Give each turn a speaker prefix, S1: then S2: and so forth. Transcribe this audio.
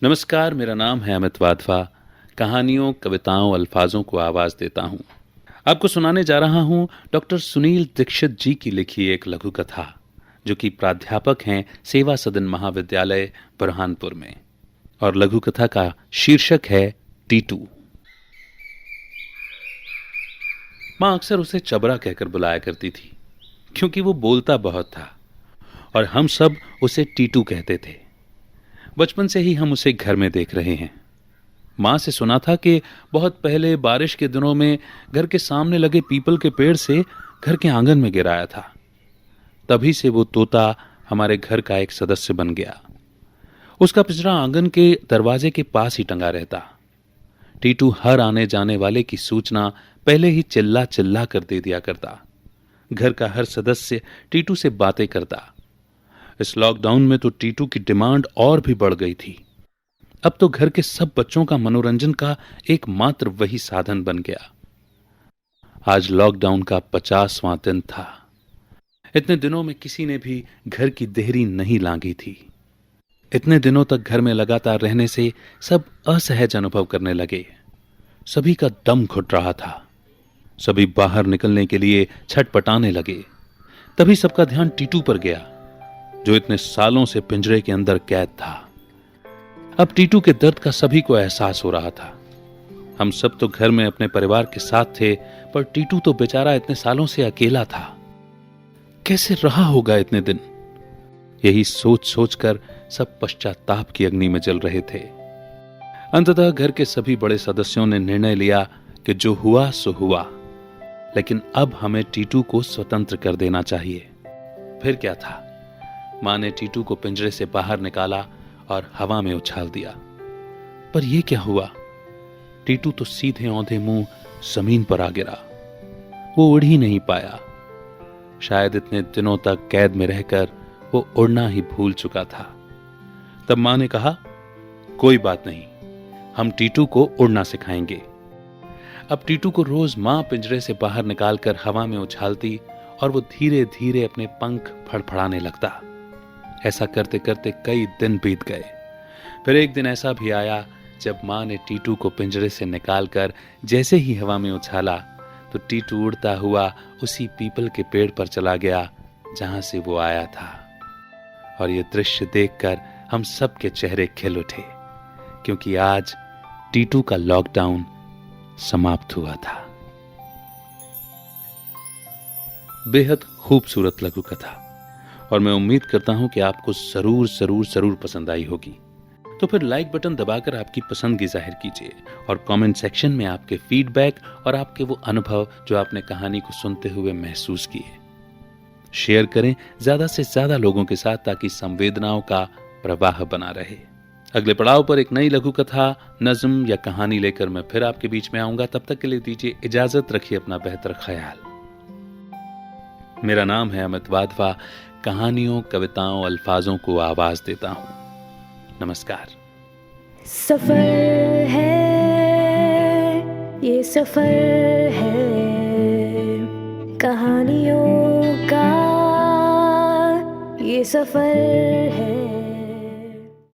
S1: नमस्कार, मेरा नाम है अमित वाधवा। कहानियों, कविताओं, अल्फाजों को आवाज देता हूँ। आपको सुनाने जा रहा हूँ डॉक्टर सुनील दीक्षित जी की लिखी एक लघु कथा, जो कि प्राध्यापक हैं सेवा सदन महाविद्यालय बुरहानपुर में। और लघु कथा का शीर्षक है टीटू। माँ अक्सर उसे चबरा कहकर बुलाया करती थी, क्योंकि वो बोलता बहुत था और हम सब उसे टीटू कहते थे। बचपन से ही हम उसे घर में देख रहे हैं। माँ से सुना था कि बहुत पहले बारिश के दिनों में घर के सामने लगे पीपल के पेड़ से घर के आंगन में गिराया था। तभी से वो तोता हमारे घर का एक सदस्य बन गया। उसका पिंजरा आंगन के दरवाजे के पास ही टंगा रहता। टीटू हर आने जाने वाले की सूचना पहले ही चिल्ला चिल्ला कर दे दिया करता। घर का हर सदस्य टीटू से बातें करता। इस लॉकडाउन में तो टीटू की डिमांड और भी बढ़ गई थी। अब तो घर के सब बच्चों का मनोरंजन का एकमात्र वही साधन बन गया। आज लॉकडाउन का 50वां दिन था। इतने दिनों में किसी ने भी घर की देहरी नहीं लांघी थी। इतने दिनों तक घर में लगातार रहने से सब असहज अनुभव करने लगे। सभी का दम घुट रहा था। सभी बाहर निकलने के लिए छटपटाने लगे। तभी सबका ध्यान टीटू पर गया, जो इतने सालों से पिंजरे के अंदर कैद था। अब टीटू के दर्द का सभी को एहसास हो रहा था। हम सब तो घर में अपने परिवार के साथ थे, पर टीटू तो बेचारा इतने सालों से अकेला था। कैसे रहा होगा इतने दिन? यही सोच सोचकर सब पश्चाताप की अग्नि में जल रहे थे। अंततः घर के सभी बड़े सदस्यों ने निर्णय लिया कि जो हुआ सो हुआ, लेकिन अब हमें टीटू को स्वतंत्र कर देना चाहिए। फिर क्या था? मां ने टीटू को पिंजरे से बाहर निकाला और हवा में उछाल दिया। पर यह क्या हुआ? टीटू तो सीधे औंधे मुंह जमीन पर आ गिरा। वो उड़ ही नहीं पाया। शायद इतने दिनों तक कैद में रहकर वो उड़ना ही भूल चुका था। तब मां ने कहा, कोई बात नहीं, हम टीटू को उड़ना सिखाएंगे। अब टीटू को रोज मां पिंजरे से बाहर निकालकर हवा में उछालती और वो धीरे धीरे अपने पंख फड़फड़ाने लगता। ऐसा करते करते कई दिन बीत गए। फिर एक दिन ऐसा भी आया जब मां ने टीटू को पिंजरे से निकालकर जैसे ही हवा में उछाला, तो टीटू उड़ता हुआ उसी पीपल के पेड़ पर चला गया जहां से वो आया था। और ये दृश्य देखकर हम सबके चेहरे खिल उठे, क्योंकि आज टीटू का लॉकडाउन समाप्त हुआ था। बेहद खूबसूरत लघु कथा, और मैं उम्मीद करता हूं कि आपको जरूर जरूर जरूर पसंद आई होगी। तो फिर लाइक बटन दबाकर आपकी पसंद की जाहिर कीजिए और कमेंट सेक्शन में आपके फीडबैक और आपके वो अनुभव जो आपने कहानी को सुनते हुए महसूस किए शेयर करें ज्यादा से ज्यादा लोगों के साथ, ताकि संवेदनाओं का प्रवाह बना रहे। अगले पड़ाव पर एक नई लघु कथा, नज्म या कहानी लेकर मैं फिर आपके बीच में आऊंगा। तब तक के लिए दीजिए इजाजत, रखिए अपना बेहतर ख्याल। मेरा नाम है अमित वाधवा। कहानियों, कविताओं, अल्फाजों को आवाज देता हूं। नमस्कार।
S2: सफर है, ये सफर है कहानियों का, ये सफर है।